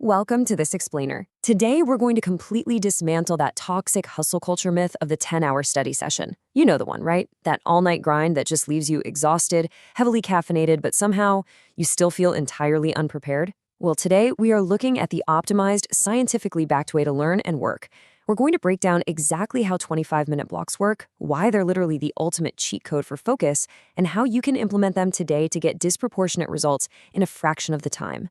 Welcome to This Explainer. Today, we're going to completely dismantle that toxic hustle culture myth of the 10-hour study session. You know the one, right? That all-night grind that just leaves you exhausted, heavily caffeinated, but somehow you still feel entirely unprepared. Well, today, we are looking at the optimized, scientifically backed way to learn and work. We're going to break down exactly how 25-minute blocks work, why they're literally the ultimate cheat code for focus, and how you can implement them today to get disproportionate results in a fraction of the time.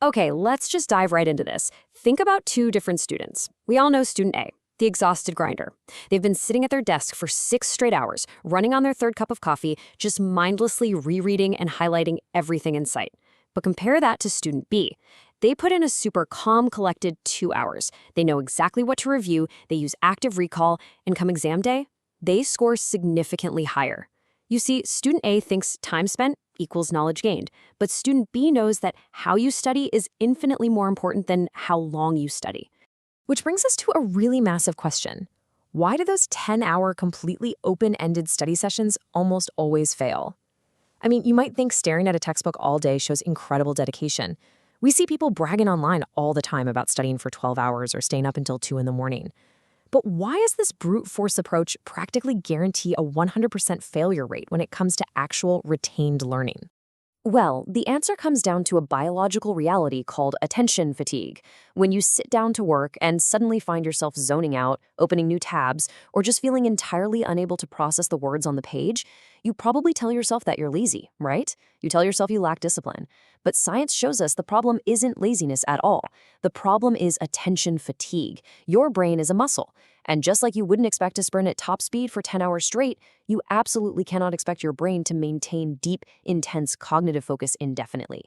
Okay, let's just dive right into this. Think about two different students. We all know student A, the exhausted grinder. They've been sitting at their desk for 6 straight hours, running on their third cup of coffee, just mindlessly rereading and highlighting everything in sight. But compare that to student B. They put in a super calm, collected 2 hours. They know exactly what to review, they use active recall, and come exam day, they score significantly higher. You see, student A thinks time spent equals knowledge gained, but student B knows that how you study is infinitely more important than how long you study. Which brings us to a really massive question. Why do those 10-hour completely open-ended study sessions almost always fail? I mean, you might think staring at a textbook all day shows incredible dedication. We see people bragging online all the time about studying for 12 hours or staying up until 2 in the morning. But why is this brute force approach practically guarantee a 100% failure rate when it comes to actual retained learning? Well, the answer comes down to a biological reality called attention fatigue. When you sit down to work and suddenly find yourself zoning out, opening new tabs, or just feeling entirely unable to process the words on the page, you probably tell yourself that you're lazy, right? You tell yourself you lack discipline. But science shows us the problem isn't laziness at all. The problem is attention fatigue. Your brain is a muscle. And just like you wouldn't expect to sprint at top speed for 10 hours straight, you absolutely cannot expect your brain to maintain deep, intense cognitive focus indefinitely.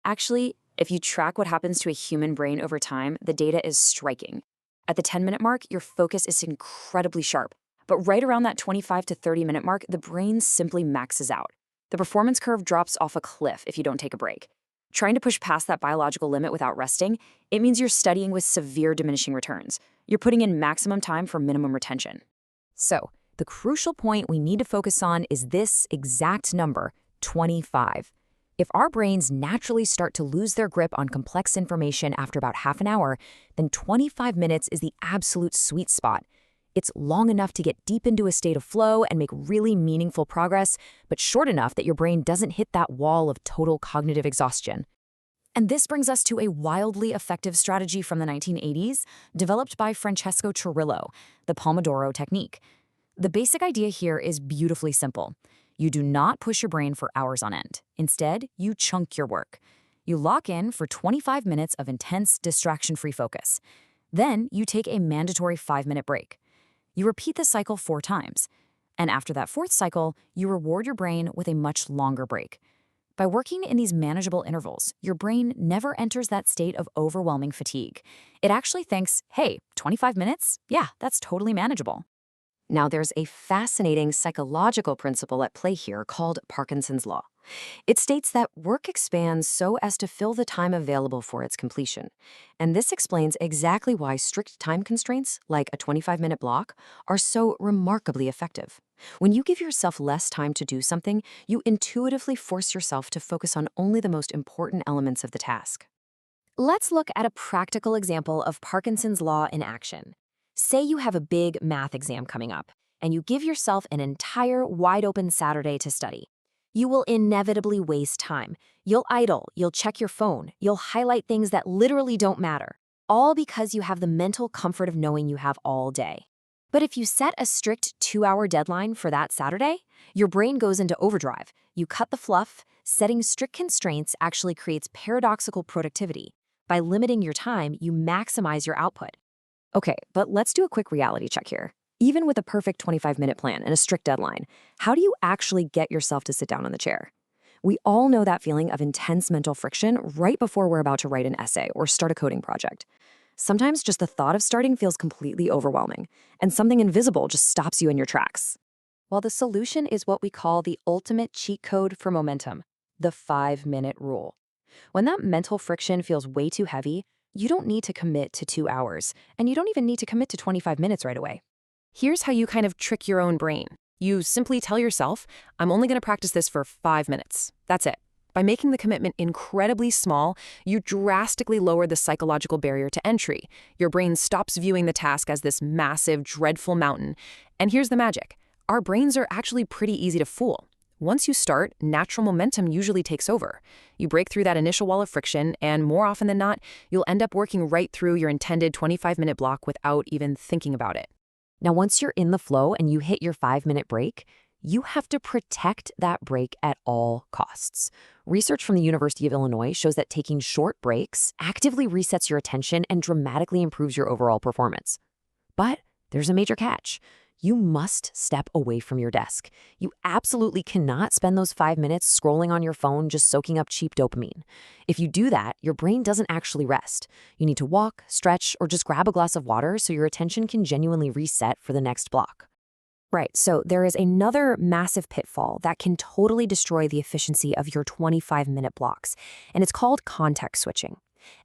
Actually, if you track what happens to a human brain over time, the data is striking. At the 10-minute mark, your focus is incredibly sharp. But right around that 25 to 30-minute mark, the brain simply maxes out. The performance curve drops off a cliff if you don't take a break. Trying to push past that biological limit without resting, it means you're studying with severe diminishing returns. You're putting in maximum time for minimum retention. So, the crucial point we need to focus on is this exact number, 25. If our brains naturally start to lose their grip on complex information after about half an hour, then 25 minutes is the absolute sweet spot. It's long enough to get deep into a state of flow and make really meaningful progress, but short enough that your brain doesn't hit that wall of total cognitive exhaustion. And this brings us to a wildly effective strategy from the 1980s, developed by Francesco Cirillo, the Pomodoro technique. The basic idea here is beautifully simple. You do not push your brain for hours on end. Instead, you chunk your work. You lock in for 25 minutes of intense, distraction-free focus. Then, you take a mandatory 5-minute break. You repeat the cycle 4 times. And after that 4th cycle, you reward your brain with a much longer break. By working in these manageable intervals, your brain never enters that state of overwhelming fatigue. It actually thinks, hey, 25 minutes? Yeah, that's totally manageable. Now, there's a fascinating psychological principle at play here called Parkinson's law. It states that work expands so as to fill the time available for its completion. And this explains exactly why strict time constraints, like a 25-minute block, are so remarkably effective. When you give yourself less time to do something, you intuitively force yourself to focus on only the most important elements of the task. Let's look at a practical example of Parkinson's law in action. Say you have a big math exam coming up, and you give yourself an entire wide-open Saturday to study. You will inevitably waste time. You'll idle, you'll check your phone, you'll highlight things that literally don't matter, all because you have the mental comfort of knowing you have all day. But if you set a strict 2-hour deadline for that Saturday, your brain goes into overdrive. You cut the fluff. Setting strict constraints actually creates paradoxical productivity. By limiting your time, you maximize your output. Okay, but let's do a quick reality check here. Even with a perfect 25-minute plan and a strict deadline, how do you actually get yourself to sit down on the chair? We all know that feeling of intense mental friction right before we're about to write an essay or start a coding project. Sometimes just the thought of starting feels completely overwhelming, and something invisible just stops you in your tracks. Well, the solution is what we call the ultimate cheat code for momentum, the 5-minute rule. When that mental friction feels way too heavy, you don't need to commit to 2 hours, and you don't even need to commit to 25 minutes right away. Here's how you kind of trick your own brain. You simply tell yourself, I'm only going to practice this for 5 minutes. That's it. By making the commitment incredibly small, you drastically lower the psychological barrier to entry. Your brain stops viewing the task as this massive, dreadful mountain. And here's the magic. Our brains are actually pretty easy to fool. Once you start, natural momentum usually takes over. You break through that initial wall of friction, and more often than not, you'll end up working right through your intended 25-minute block without even thinking about it. Now, once you're in the flow and you hit your 5-minute break, you have to protect that break at all costs. Research from the University of Illinois shows that taking short breaks actively resets your attention and dramatically improves your overall performance. But there's a major catch. You must step away from your desk. You absolutely cannot spend those 5 minutes scrolling on your phone just soaking up cheap dopamine. If you do that, your brain doesn't actually rest. You need to walk, stretch, or just grab a glass of water so your attention can genuinely reset for the next block. Right, so there is another massive pitfall that can totally destroy the efficiency of your 25-minute blocks, and it's called context switching.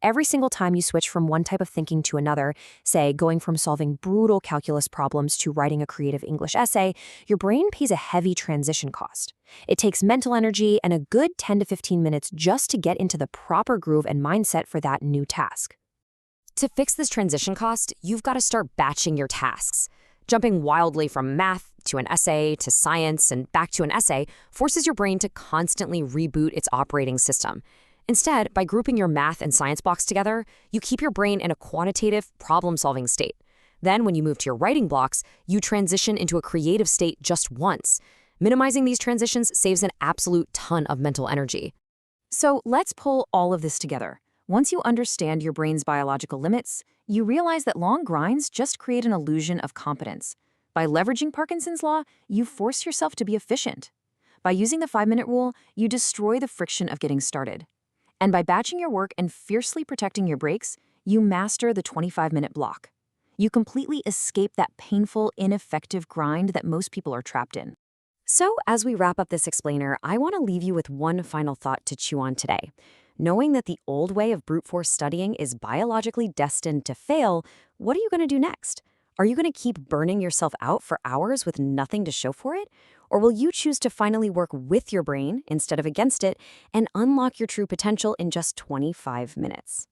Every single time you switch from one type of thinking to another, say going from solving brutal calculus problems to writing a creative English essay, your brain pays a heavy transition cost. It takes mental energy and a good 10 to 15 minutes just to get into the proper groove and mindset for that new task. To fix this transition cost, you've got to start batching your tasks. Jumping wildly from math to an essay to science and back to an essay forces your brain to constantly reboot its operating system. Instead, by grouping your math and science blocks together, you keep your brain in a quantitative, problem-solving state. Then, when you move to your writing blocks, you transition into a creative state just once. Minimizing these transitions saves an absolute ton of mental energy. So let's pull all of this together. Once you understand your brain's biological limits, you realize that long grinds just create an illusion of competence. By leveraging Parkinson's law, you force yourself to be efficient. By using the 5-minute rule, you destroy the friction of getting started. And by batching your work and fiercely protecting your breaks, you master the 25-minute block. You completely escape that painful, ineffective grind that most people are trapped in. So, as we wrap up this explainer, I want to leave you with one final thought to chew on today. Knowing that the old way of brute force studying is biologically destined to fail, what are you going to do next? Are you going to keep burning yourself out for hours with nothing to show for it? Or will you choose to finally work with your brain instead of against it and unlock your true potential in just 25 minutes?